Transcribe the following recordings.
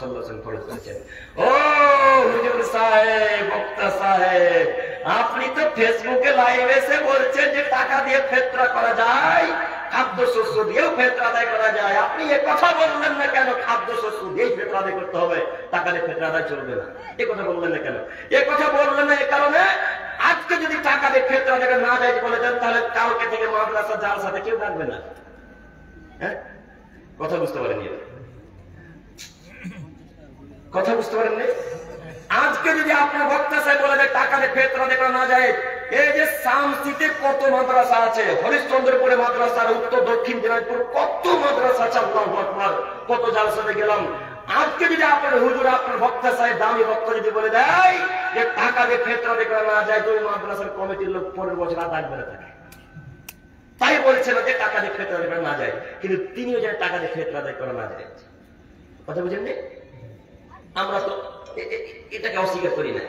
সাল্লাল্লাহু আলাইহি ওয়াসাল্লাম ফরজ করেছেন। ও হুজুর সাহেব, বক্তা সাহেব, আপনি তো ফেসবুকে লাইভে এসে বলছেন যে টাকা দিয়ে ফিতরা করা যায়, খাদ্যশস্য দিয়েও ফিতরা আদায় করা যায়। আপনি এ কথা বললেন না কেন? খাদ্যশস্য দিয়ে ফিতরা আদায় করতে হবে, টাকা দিয়ে ফিতরা আদায় চলবে না। এ কথা বললেন না কেন? এ কথা বললেন না এ কারণে, আজকে যদি টাকা দিয়ে ফিতরা আদায় না যায় বলে দেন, তাহলে কালকে থেকে মাদ্রাসা জালসা সাথে কেউ থাকবে না। হ্যাঁ, কথা বুঝতে পারেননি? কথা বুঝতে পারেননি? আজকে যদি আপনার বক্তা সাহেব বলে যে টাকা দিয়ে ফিতরা আদায় করা না যায়, এই যে শামসিতে কত মাদ্রাসা আছে, হরিশ্চন্দ্রপুরে মাদ্রাসা, উত্তর দক্ষিণ দিনাজপুর কত মাদ্রাসা আছে, আল্লাহু আকবার, কত জালসাতে গেলাম। আজকে যদি আপনার হুজুর, আপনার বক্তা সাহেব, দামি বক্তা যদি বলে দেয় যে টাকা দিয়ে ফিতরা আদায় করা না যায়, তো ওই মাদ্রাসার কমিটির লোক পরের বছর আর থাকবে না। তাই বলছেন যে টাকা দিয়ে ফিতরা আদায় করা না যায়, কিন্তু তিনিও যেন টাকা দিয়ে ফিতরা আদায় করা না যায়। কথা বুঝেননি? আমরা তো এটাকে অস্বীকার করি না,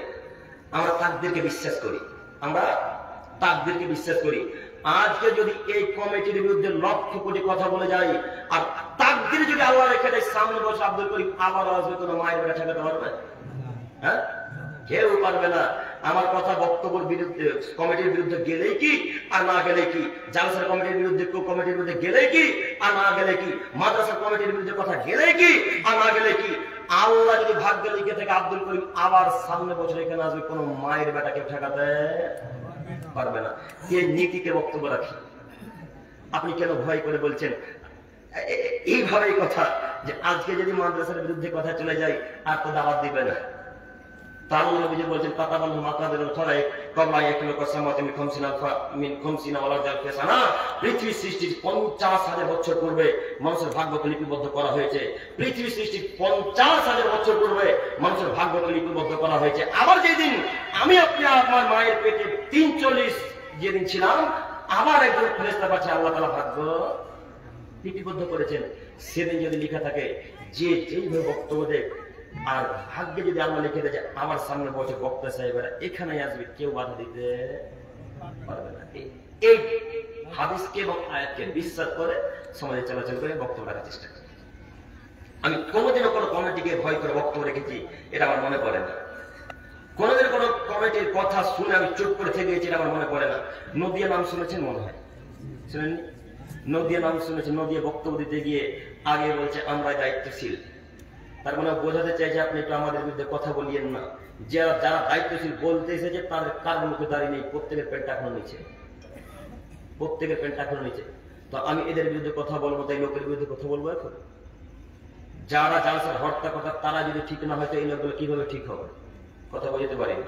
আমরা তাকদীরকে বিশ্বাস করি, আমরা তাকদীরকে বিশ্বাস করি। আজকে যদি এই কমিটির বিরুদ্ধে লক্ষ কোটি কথা বলে যাই, আর তাকদীর যদি আল্লাহ রেখে দেয়, সামনে বসে আব্দুল করিম আবার আসবে, কোনো মায়ের বেটা ঠেকাতে পারবে? হ্যাঁ, কেউ পারবে না। আমার কথা বক্তব্যের বিরুদ্ধে, কমিটির বিরুদ্ধে গেলেই কি আর না গেলে কি, জালসার কমিটির বিরুদ্ধে, কমিটির বিরুদ্ধে গেলেই কি আর না গেলে কি, মাদ্রাসার কমিটির বিরুদ্ধে কথা গেলেই কি আর না গেলে কি, আল্লাহ যদি ভাগ্যে লিখে থেকে আব্দুল করিম আবার সামনে বছর এখানে আসবে, কোন মায়ের বেটাকে ঠেকাতে পারবে না। এই নীতিতে বক্তব্য রাখি। আপনি কেন ভয় করে বলছেন এইভাবেই কথা, যে আজকে যদি মাদ্রাসার বিরুদ্ধে কথা চলে যায় আর তো দাওয়াত দিবে না। তার নবীজি বলেছেন, তাতাবাল্লু মাকাদিরুল খালাইক ক্বাবলা ইয়াখলুকা সামাওয়াতি মিন খামসিনা ওয়াল আরদা ফিসানা। পৃথিবী সৃষ্টির 50,000 বছর পূর্বে মানুষের ভাগ্যকে লিপিবদ্ধ করা হয়েছে। পৃথিবী সৃষ্টির 50,000 বছর পূর্বে মানুষের ভাগ্যকে লিপিবদ্ধ করা হয়েছে। আবার যেদিন আমি আপনি আমার মায়ের পেটে 43 যেদিন ছিলাম, আবার একজন ফেরেশতা পাচ্ছে আল্লাহ তাআলা ভাগ্য লিপিবদ্ধ করেছেন। সেদিন যদি লেখা থাকে যে যেইভাবে বক্তব্য দেয়, আর ভাগ্যে যদি আল্লাহ লিখে দেয় আমার সামনে বসে বক্তা সাহেবেরা এখানে আসবে, কেউ বাধা দিতে পারবে না। এই হাদিসকে এবং আয়াতকে বিশ্বাস করে সমাজে চলাচল করে বক্তব্য রাখার চেষ্টা করি। আমি কোনোদিনও কোনো কমিটিকে ভয় করে বক্তব্য রেখেছি এটা আমার মনে পড়ে না। কোনোদিন কোনো কমিটির কথা শুনে আমি চুপ করে থেকে গেছি এটা আমার মনে পড়ে না। নদিয়া নাম শুনেছেন মনে হয়, শুনেননি? নদিয়া নাম শুনেছেন। নদিয়া বক্তব্য দিতে গিয়ে আগে বলছে আমরা দায়িত্বশীল। তার মানে বোঝাতে চাইছে আপনি একটু আমাদের বিরুদ্ধে কথা বলিয়েন না। যারা যারা দায়িত্বশীল বলতে এসেছে তাদের কার মুখে দাঁড়িয়ে নেই, প্রত্যেকের প্যান্ট এখনো নিচে, প্রত্যেকের প্যান্ট এখনো নিচে। তো আমি এদের বিরুদ্ধে কথা বলবো, তাই লোকের বিরুদ্ধে কথা বলবো? এখন যারা জালসার হত্যা কথা তারা যদি ঠিক না হয় তো এই লোকগুলো কিভাবে ঠিক হবে? কথা বলতে পারি না।